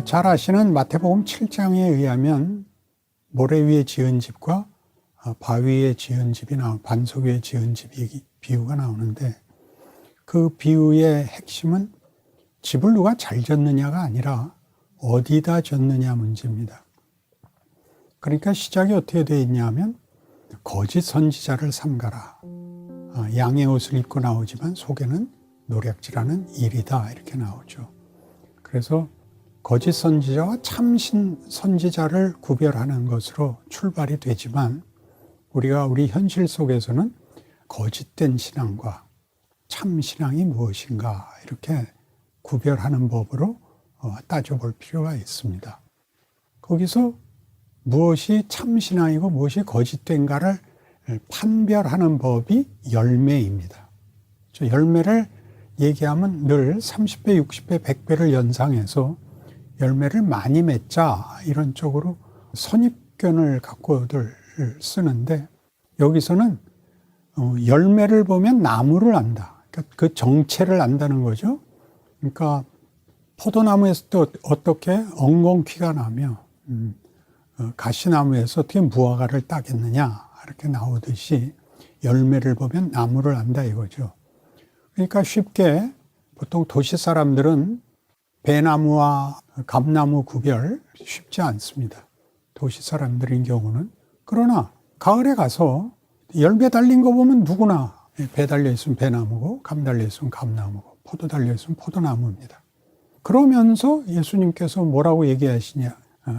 잘 아시는 마태복음 7장에 의하면 모래 위에 지은 집과 바위 위에 지은 집이나 반석 위에 지은 집이 비유가 나오는데, 그 비유의 핵심은 집을 누가 잘 졌느냐가 아니라 어디다 졌느냐 문제입니다. 그러니까 시작이 어떻게 되어 있냐면 거짓 선지자를 삼가라. 양의 옷을 입고 나오지만 속에는 노략질하는 일이다, 이렇게 나오죠. 그래서 거짓 선지자와 참 선지자를 구별하는 것으로 출발이 되지만, 우리가 우리 현실 속에서는 거짓된 신앙과 참 신앙이 무엇인가 이렇게 구별하는 법으로 따져볼 필요가 있습니다. 거기서 무엇이 참 신앙이고 무엇이 거짓된가를 판별하는 법이 열매입니다. 열매를 얘기하면 늘 30배, 60배, 100배를 연상해서 열매를 많이 맺자, 이런 쪽으로 선입견을 갖고들 쓰는데, 여기서는 열매를 보면 나무를 안다. 그러니까 그 정체를 안다는 거죠. 그러니까 포도나무에서도 어떻게 엉겅퀴가 나며 가시나무에서 어떻게 무화과를 따겠느냐, 이렇게 나오듯이 열매를 보면 나무를 안다 이거죠. 그러니까 쉽게 보통 도시 사람들은 배나무와 감나무 구별 쉽지 않습니다. 도시 사람들인 경우는. 그러나 가을에 가서 열매 달린 거 보면 누구나 배 달려 있으면 배나무고, 감 달려 있으면 감나무고, 포도 달려 있으면 포도나무입니다. 그러면서 예수님께서 뭐라고 얘기하시냐?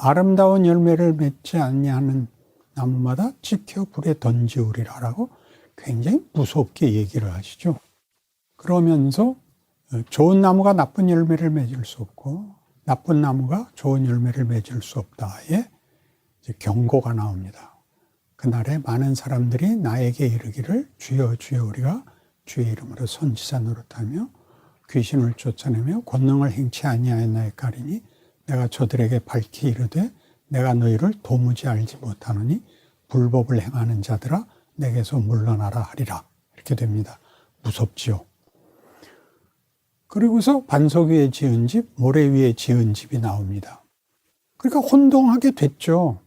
아름다운 열매를 맺지 않냐는 나무마다 찍혀 불에 던지우리라라고 굉장히 무섭게 얘기를 하시죠. 그러면서 좋은 나무가 나쁜 열매를 맺을 수 없고 나쁜 나무가 좋은 열매를 맺을 수 없다의 경고가 나옵니다. 그날에 많은 사람들이 나에게 이르기를 주여 주여 우리가 주의 이름으로 선지자 노릇하며 귀신을 쫓아내며 권능을 행치 아니하였나이까리니 내가 저들에게 밝히 이르되 내가 너희를 도무지 알지 못하노니 불법을 행하는 자들아 내게서 물러나라 하리라. 이렇게 됩니다. 무섭지요. 그리고서 반석 위에 지은 집, 모래 위에 지은 집이 나옵니다. 그러니까 혼동하게 됐죠.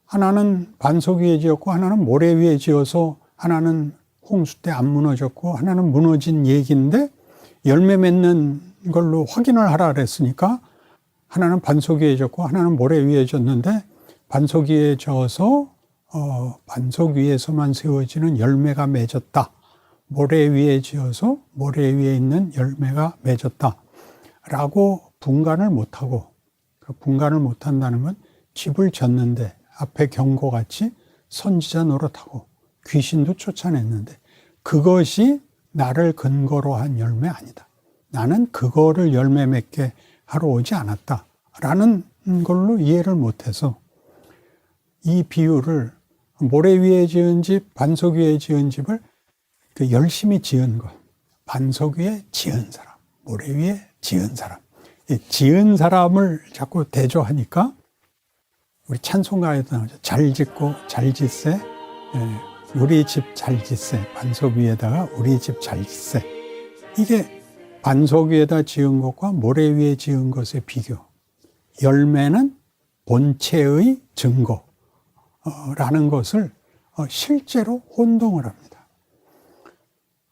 하나는 반석 위에 지었고 하나는 모래 위에 지어서 하나는 홍수 때 안 무너졌고 하나는 무너진 얘기인데, 열매 맺는 걸로 확인을 하라 그랬으니까 하나는 반석 위에 졌고 하나는 모래 위에 졌는데, 반석 위에 져서 반석 위에서만 세워지는 열매가 맺었다. 모래 위에 지어서 모래 위에 있는 열매가 맺었다. 라고 분간을 못하고, 분간을 못한다는 건 집을 졌는데 앞에 경고같이 선지자 노릇하고 귀신도 쫓아냈는데 그것이 나를 근거로 한 열매 아니다. 나는 그거를 열매 맺게 하러 오지 않았다. 라는 걸로 이해를 못해서 이 비유를 모래 위에 지은 집, 반석 위에 지은 집을 열심히 지은 것, 반석 위에 지은 사람, 모래 위에 지은 사람, 지은 사람을 자꾸 대조하니까 우리 찬송가에도 나오죠. 잘 짓고 잘 짓세, 우리 집 잘 짓세, 반석 위에다가 우리 집 잘 짓세. 이게 반석 위에다 지은 것과 모래 위에 지은 것의 비교. 열매는 본체의 증거라는 것을 실제로 혼동을 합니다.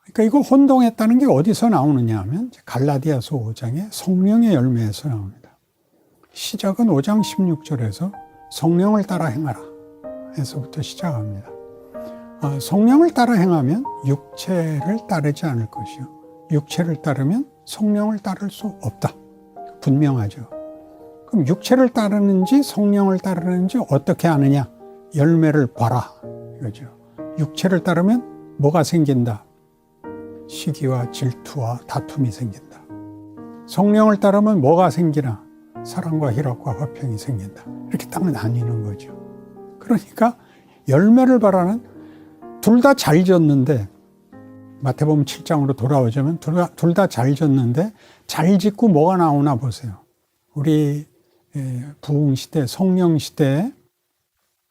그러니까 이거 혼동했다는 게 어디서 나오느냐 하면 갈라디아서 5장의 성령의 열매에서 나옵니다. 시작은 5장 16절에서 성령을 따라 행하라 에서부터 시작합니다. 성령을 따라 행하면 육체를 따르지 않을 것이요, 육체를 따르면 성령을 따를 수 없다. 분명하죠. 그럼 육체를 따르는지 성령을 따르는지 어떻게 아느냐? 열매를 봐라 이거죠. 육체를 따르면 뭐가 생긴다? 시기와 질투와 다툼이 생긴다. 성령을 따르면 뭐가 생기나? 사랑과 희락과 화평이 생긴다. 이렇게 딱 나뉘는 거죠. 그러니까 열매를 바라는, 둘 다 잘 졌는데, 마태복음 7장으로 돌아오자면 둘 다 잘 졌는데 잘 짓고 뭐가 나오나 보세요. 우리 부흥시대, 성령시대에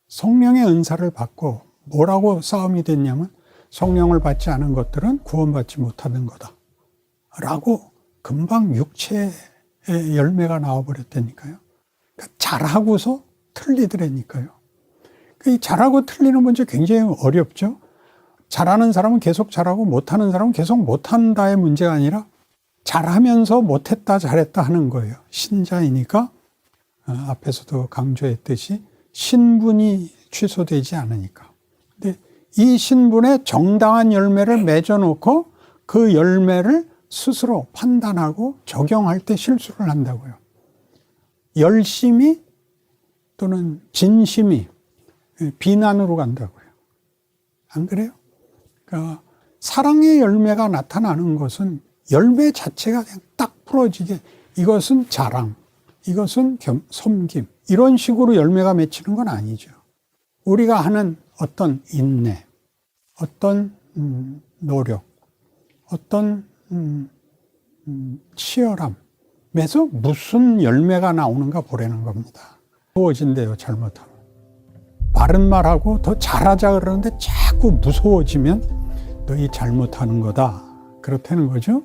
성령의 은사를 받고 뭐라고 싸움이 됐냐면 성령을 받지 않은 것들은 구원받지 못하는 거다 라고 금방 육체의 열매가 나와버렸다니까요. 그러니까 잘하고서 틀리더라니까요. 이 잘하고 틀리는 문제 굉장히 어렵죠. 잘하는 사람은 계속 잘하고 못하는 사람은 계속 못한다의 문제가 아니라 잘하면서 못했다 잘했다 하는 거예요. 신자이니까 앞에서도 강조했듯이 신분이 취소되지 않으니까. 근데 이 신분에 정당한 열매를 맺어놓고 그 열매를 스스로 판단하고 적용할 때 실수를 한다고요. 열심히 또는 진심이 비난으로 간다고요. 안 그래요? 그러니까 사랑의 열매가 나타나는 것은 열매 자체가 그냥 딱 부러지게 이것은 자랑, 이것은 섬김 이런 식으로 열매가 맺히는 건 아니죠. 우리가 하는 어떤 인내, 어떤 노력, 어떤 치열함에서 무슨 열매가 나오는가 보라는 겁니다. 무서워진대요, 잘못하면. 바른 말하고 더 잘하자 그러는데 자꾸 무서워지면 너희 잘못하는 거다. 그렇다는 거죠.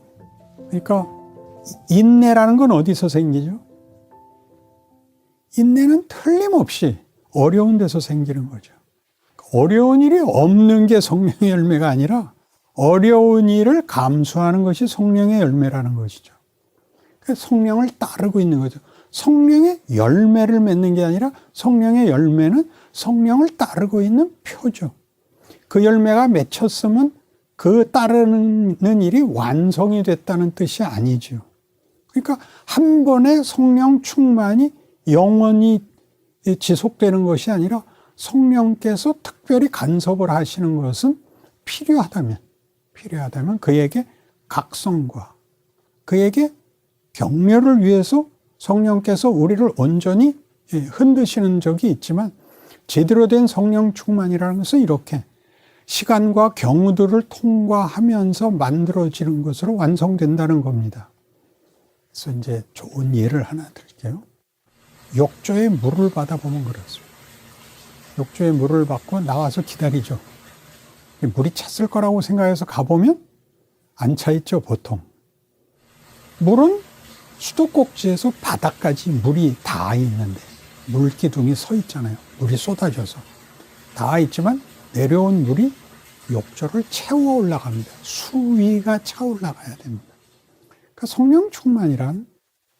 그러니까 인내라는 건 어디서 생기죠? 인내는 틀림없이 어려운 데서 생기는 거죠. 어려운 일이 없는 게 성령의 열매가 아니라 어려운 일을 감수하는 것이 성령의 열매라는 것이죠. 그래서 성령을 따르고 있는 거죠. 성령의 열매를 맺는 게 아니라 성령의 열매는 성령을 따르고 있는 표죠. 그 열매가 맺혔으면 그 따르는 일이 완성이 됐다는 뜻이 아니죠. 그러니까 한 번의 성령 충만이 영원히 지속되는 것이 아니라 성령께서 특별히 간섭을 하시는 것은 필요하다면 그에게 각성과 그에게 격려를 위해서 성령께서 우리를 온전히 흔드시는 적이 있지만 제대로 된 성령 충만이라는 것은 이렇게 시간과 경우들을 통과하면서 만들어지는 것으로 완성된다는 겁니다. 그래서 이제 좋은 예를 하나 드릴게요. 욕조에 물을 받아보면 그렇습니다. 욕조에 물을 받고 나와서 기다리죠. 물이 찼을 거라고 생각해서 가보면 안 차 있죠, 보통. 물은 수도꼭지에서 바닥까지 물이 닿아 있는데 물기둥이 서 있잖아요. 물이 쏟아져서. 닿아 있지만 내려온 물이 욕조를 채워 올라갑니다. 수위가 차 올라가야 됩니다. 그러니까 성령 충만이란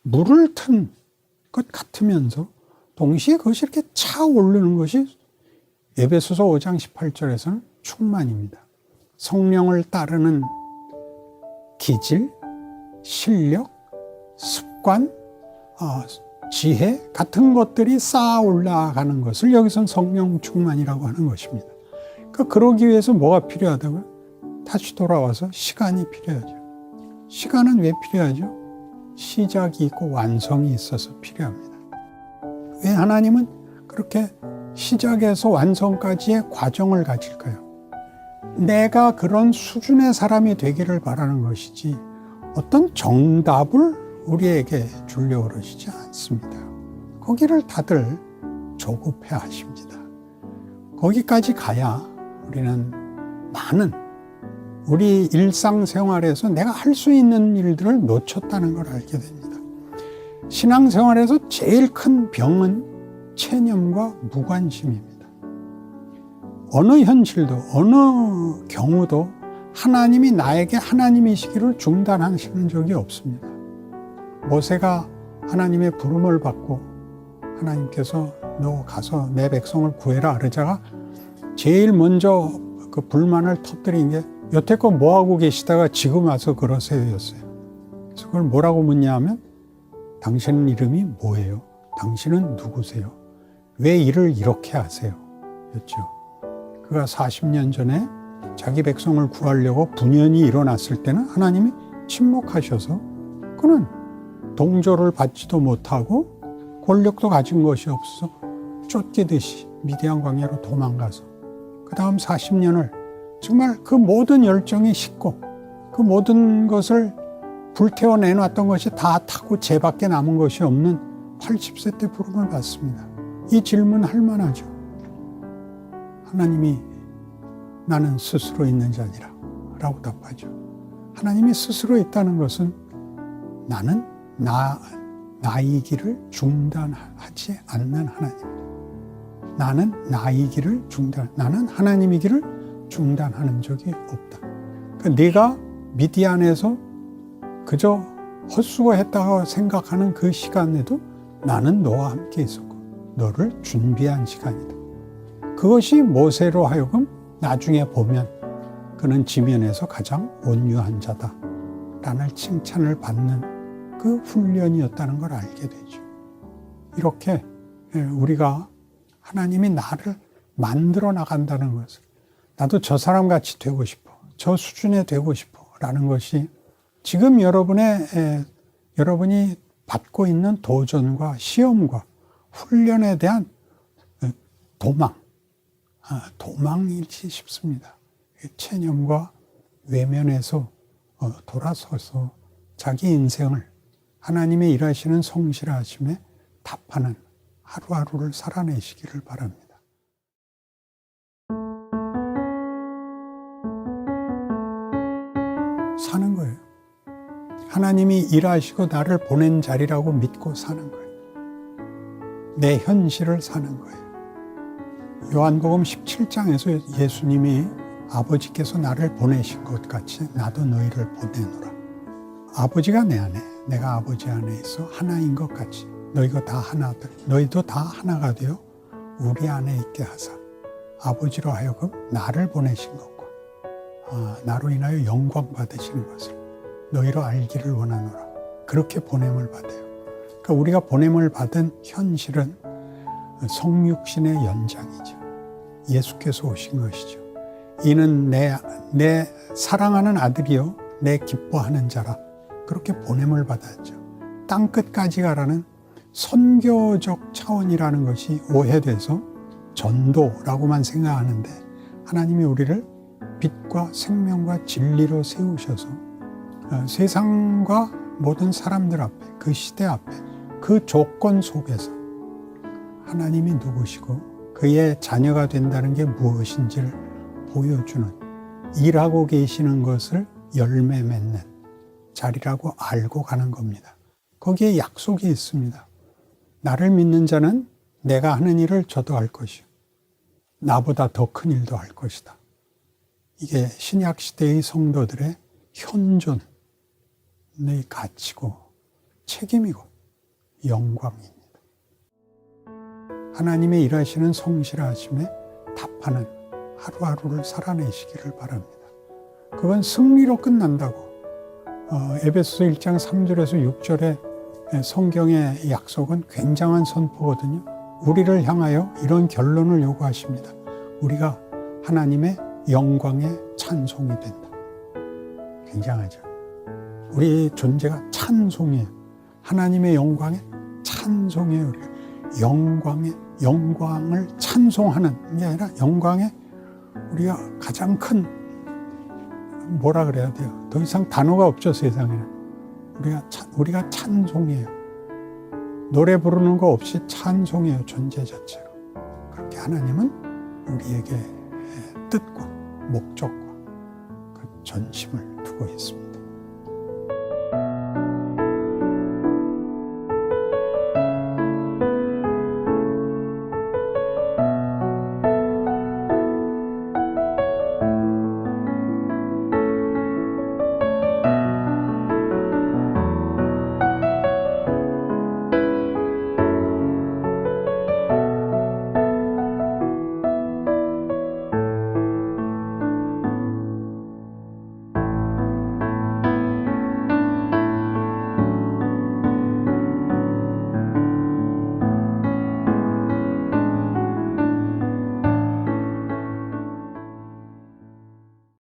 물을 튼 것 같으면서 동시에 그것이 이렇게 차 오르는 것이 에베소서 5장 18절에서는 충만입니다. 성령을 따르는 기질, 실력, 습관, 지혜 같은 것들이 쌓아 올라가는 것을 여기서는 성령 충만이라고 하는 것입니다. 그러니까 그러기 위해서 뭐가 필요하다고요? 다시 돌아와서 시간이 필요하죠. 시간은 왜 필요하죠? 시작이 있고 완성이 있어서 필요합니다. 왜 하나님은 그렇게 시작에서 완성까지의 과정을 가질까요? 내가 그런 수준의 사람이 되기를 바라는 것이지 어떤 정답을 우리에게 주려고 그러시지 않습니다. 거기를 다들 조급해 하십니다. 거기까지 가야 우리는 많은 우리 일상생활에서 내가 할 수 있는 일들을 놓쳤다는 걸 알게 됩니다. 신앙생활에서 제일 큰 병은 체념과 무관심입니다. 어느 현실도 어느 경우도 하나님이 나에게 하나님이시기를 중단하시는 적이 없습니다. 모세가 하나님의 부름을 받고 하나님께서 너 가서 내 백성을 구해라 그러자가 제일 먼저 그 불만을 터뜨린 게 여태껏 뭐하고 계시다가 지금 와서 그러세요였어요. 그래서 그걸 뭐라고 묻냐 하면 당신 이름이 뭐예요? 당신은 누구세요? 왜 일을 이렇게 하세요? 였죠. 그가 40년 전에 자기 백성을 구하려고 분연이 일어났을 때는 하나님이 침묵하셔서 그는 동조를 받지도 못하고 권력도 가진 것이 없어서 쫓기듯이 미디안 광야로 도망가서 그 다음 40년을 정말 그 모든 열정이 식고 그 모든 것을 불태워 내놨던 것이 다 타고 죄밖에 남은 것이 없는 80세 때 부름을 받습니다. 이 질문 할 만하죠. 하나님이 나는 스스로 있는 자니라 라고 답하죠. 하나님이 스스로 있다는 것은 나는 나의 길을 중단하지 않는 하나님. 나는 나의 길을 나는 하나님의 길을 중단하는 적이 없다. 그러니까 네가 미디안에서 그저 헛수고했다고 생각하는 그 시간에도 나는 너와 함께 있었고 너를 준비한 시간이다. 그것이 모세로 하여금 나중에 보면 그는 지면에서 가장 온유한 자다 라는 칭찬을 받는 그 훈련이었다는 걸 알게 되죠. 이렇게 우리가 하나님이 나를 만들어 나간다는 것을, 나도 저 사람 같이 되고 싶어, 저 수준에 되고 싶어 라는 것이 지금 여러분이 받고 있는 도전과 시험과 훈련에 대한 도망이지 싶습니다. 체념과 외면에서 돌아서서 자기 인생을 하나님의 일하시는 성실하심에 답하는 하루하루를 살아내시기를 바랍니다. 사는 거예요. 하나님이 일하시고 나를 보낸 자리라고 믿고 사는 거예요. 내 현실을 사는 거예요. 요한복음 17장에서 예수님이 아버지께서 나를 보내신 것 같이 나도 너희를 보내노라. 아버지가 내 안에, 내가 아버지 안에 있어 하나인 것 같이 너희도 다 하나가 되어 우리 안에 있게 하사 아버지로 하여금 나를 보내신 것과 나로 인하여 영광 받으시는 것을 너희로 알기를 원하노라. 그렇게 보냄을 받아요. 그러니까 우리가 보냄을 받은 현실은 성육신의 연장이죠. 예수께서 오신 것이죠. 이는 내 사랑하는 아들이요 내 기뻐하는 자라. 그렇게 보냄을 받았죠. 땅끝까지 가라는 선교적 차원이라는 것이 오해돼서 전도라고만 생각하는데 하나님이 우리를 빛과 생명과 진리로 세우셔서 세상과 모든 사람들 앞에, 그 시대 앞에, 그 조건 속에서 하나님이 누구시고 그의 자녀가 된다는 게 무엇인지를 보여주는, 일하고 계시는 것을 열매 맺는 자리라고 알고 가는 겁니다. 거기에 약속이 있습니다. 나를 믿는 자는 내가 하는 일을 저도 할 것이요 나보다 더 큰 일도 할 것이다. 이게 신약시대의 성도들의 현존의 가치고 책임이고 영광입니다. 하나님의 일하시는 성실하심에 답하는 하루하루를 살아내시기를 바랍니다. 그건 승리로 끝난다고. 에베소서 1장 3절에서 6절의 성경의 약속은 굉장한 선포거든요. 우리를 향하여 이런 결론을 요구하십니다. 우리가 하나님의 영광의 찬송이 된다. 굉장하죠. 우리 존재가 찬송이에요. 하나님의 영광의 찬송이에요. 우리가 영광을 찬송하는 게 아니라 영광의 우리가 가장 큰 뭐라 그래야 돼요? 더 이상 단어가 없죠, 세상에는. 우리가 찬송이에요. 노래 부르는 거 없이 찬송이에요, 존재 자체로. 그렇게 하나님은 우리에게 뜻과 목적과 그 전심을 두고 있습니다.